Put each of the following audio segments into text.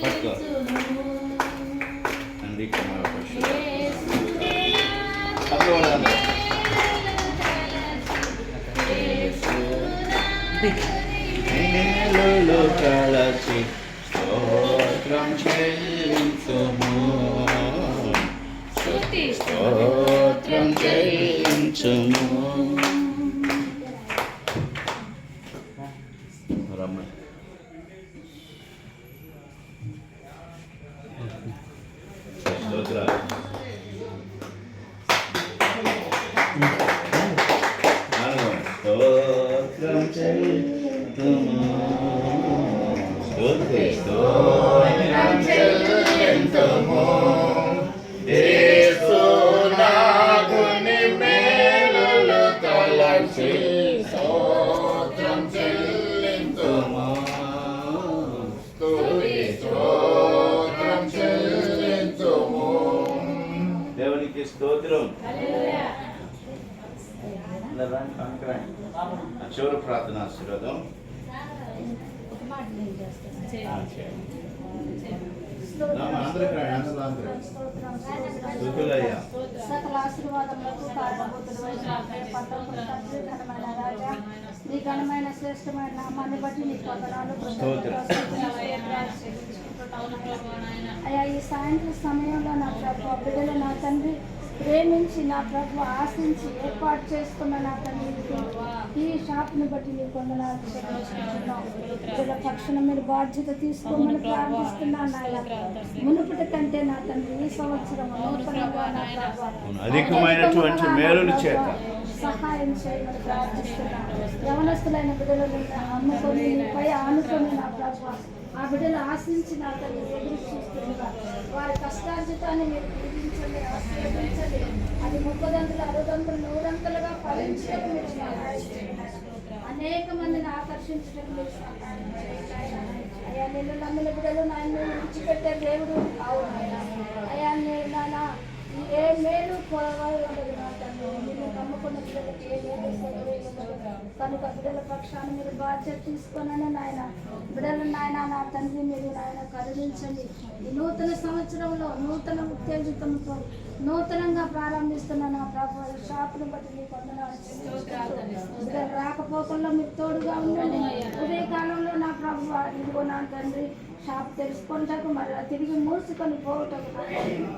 పట్టుకో. తండ్రి కుమార పరిశుద్ధ కలచి స్తోత్రం చెల్లించుము, స్తోత్రం చెల్లించుము. రమ్మని స్తోత్రాలు. స్తోత్రం చెల్లించుము, స్తోత్రం చెల్లించుము. యేసు నాగుని మేలులు తలచి స్తోత్రం చెల్లించుము, స్తోత్రం చెల్లించుము. దేవునికి స్తోత్రం. చివరి ప్రార్థన ఆశీర్వాదం. సకల ఆశీర్వాదములకు నీ ఘనమైన శ్రేష్టమైన నామాన్ని బట్టి నీ వందనాలు. అయ్యా, ఈ సాయంత్రం సమయంలో నా ప్రభు బిడ్డలు నా తండ్రి ప్రేమించి నా ప్రభు ఆశించి ఏర్పాటు చేసుకున్న నా తండ్రి ఈ షాప్ని బట్టి నీ వందనాలు చెల్లిస్తున్నాం. బిడ్డల పక్షాన మీరు బాధ్యత తీసుకోమని ప్రార్థిస్తున్నాను నాయన. మునుపటి కంటే నా తండ్రి ఈ సంవత్సరం నూతనంగా నా ప్రభు అధికమైనటువంటి మేలుల చేత సహాయం చేయమని ప్రార్థిస్తున్నాను. యవనస్తులైన బిడ్డలను అమ్ముకొని నీపై ఆనుకొని నా ప్రభు ఆ బిడ్డలు ఆశించి నా తల్లి ఎదురు చూస్తుండగా వారి కష్టార్జితాన్ని మీరు పూజించండి, ఆశీర్వదించండి. అది 30 60 100 ఫలించడం మీరు సహాయం చేయండి. అనేక మందిని ఆకర్షించడం మీరు సహాయం చేయండి. అయ్యా, నిన్ను నమ్మిన బిడ్డలు నాయన విడిచిపెట్టే దేవుడు అవును. అయ్యా, నేను నాన్న ఏ మేలు ఉండదు నా తండ్రి. నిన్ను నమ్ముకున్న బిడ్డలకి ఏ మేలు ఉండదు కనుక బిడ్డల పక్షాన్ని మీరు బాధ్యత తీసుకున్నాను నాయన. బిడ్డలు నాయన నా తండ్రి మీరు నాయన కరుణించండి. ఈ నూతన సంవత్సరంలో నూతన ఉత్తేజితంతో నూతనంగా ప్రారంభిస్తున్న నా ప్రభు షాపును బట్టి మీకు వందనాలు. బిడ్డలు రాకపోకల్లో మీరు తోడుగా ఉండండి. ఉదయకాలంలో నా ప్రభు ఇదిగో నా తండ్రి షాప్ తెలుసుకుంటాకు మళ్ళీ తిరిగి మూసుకొని పోవటకు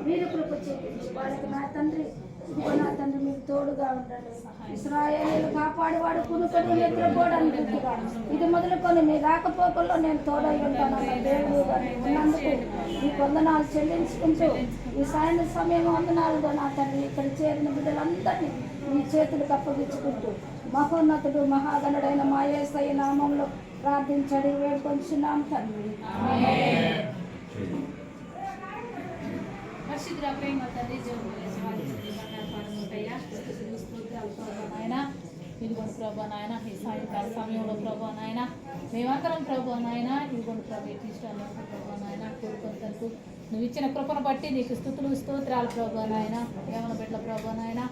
మీరు కృప చేయించి వాళ్ళకి నా తండ్రి ఇదిగో నా తండ్రి మీరు తోడుగా ఉండండి. ఇశ్రాయేలీయులు కాపాడేవాడు కునుకడు నిద్రపోవడానికి గుర్తుగా ఇది మొదలుకొని మీ రాకపోకల్లో నేను తోడై ఉంటానన్న దేవుడు ఉన్నందుకు ఈ వందనాలు చెల్లించుకుంటూ ఈ సాయంత్రం సమయం వందనాలుగా నా తండ్రి ఇక్కడ చేరిన బిడ్డలందరినీ మీ చేతులకు అప్పగించుకుంటూ మహోన్నతుడు మహాగణుడైన మా యేసయ్య నామంలో ప్రార్థించడి వేడుకొంచున్నాం తండ్రి. ఇదిగోండి ప్రభా నాయన ఈ సాయంకాల సమయంలో ప్రభా నాయన మేమందరం ప్రభా నాయన ఇదిగోండి ప్రభు ఇష్టాలు ప్రభా నాయన కోరుకొంతకు నువ్వు ఇచ్చిన కృపను బట్టి నీకు స్తుతులు స్తోత్రాలు ప్రభా నాయన. ఏమన్నా బిడ్డల ప్రభా నాయన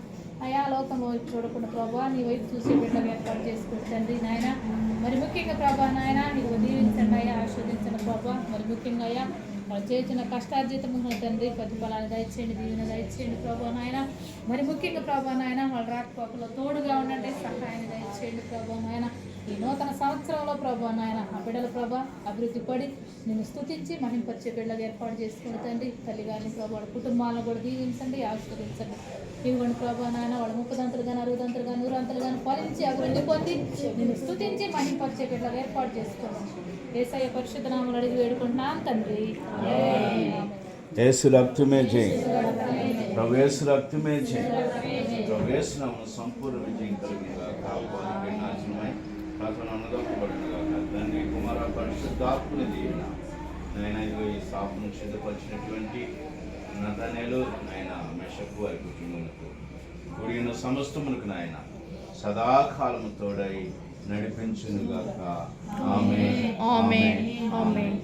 అయా లోకంలో చూడకుండా ప్రభా నీ వైపు చూసి బిడ్డలు ఏర్పాటు చేసుకుంటుంది నాయన. మరి ముఖ్యంగా ప్రభా నాయన నీకు దీవించండి అయ్యా, ఆస్వాదించండి ప్రభా. మరి ముఖ్యంగా అయ్యా వాళ్ళు చేసిన కష్టార్జితము తండ్రి ప్రతిఫలాన్ని దయచేయండి, దీవెన దయచేయండి ప్రభా నాయన. మరి ముఖ్యంగా ప్రభా నాయన వాళ్ళు రాకపోకలో తోడుగా ఉండండి, సహాయాన్ని దయచేయండి ప్రభా నాయన. ఈ నూతన సంవత్సరంలో ప్రభా నాయన ఆ బిడ్డల ప్రభా అభివృద్ధి పడి నేను స్తుతించి మహింపరిచే బిడ్డగా ఏర్పాటు చేసుకుని తండ్రి తల్లి గారిని ప్రభా వాళ్ళ కుటుంబాలను కూడా దీవించండి, ఆశీర్వదించండి. ఇవ్వండి ప్రభా నాయన వాళ్ళు 30 దంతలుగా 60 దంతలుగా 100 దంతలుగా ఫలించి అభివృద్ధి పొంది నేను స్తుతించి మహింపరిచే బిడ్డగా ఏర్పాటు చేసుకున్నాను. యేసయ్య పరిశుద్ధ నామములో అడిగి వేడుకుంటున్నాను తండ్రి. యేసు రక్తమే జై, ప్రభు యేసు రక్తమే జై. ప్రభు యేసు నామమున సంపూర్ణ విజయం కలిగినగా కాపాడి నాశనమై ప్రార్థన అనుగపబడినగా తండ్రి కుమార పరిశుద్ధాత్మని దీవెన నాయన ఇదిగో ఈ సాపును సిద్ధపరిచినటువంటి నతనేలు నాయన మెషకు వారి కుటుంబములకు కూడిన సమస్తములకు నాయన సదాకాలము తోడై నడిపించునుగాక. ఆమేన్, ఆమేన్, ఆమేన్.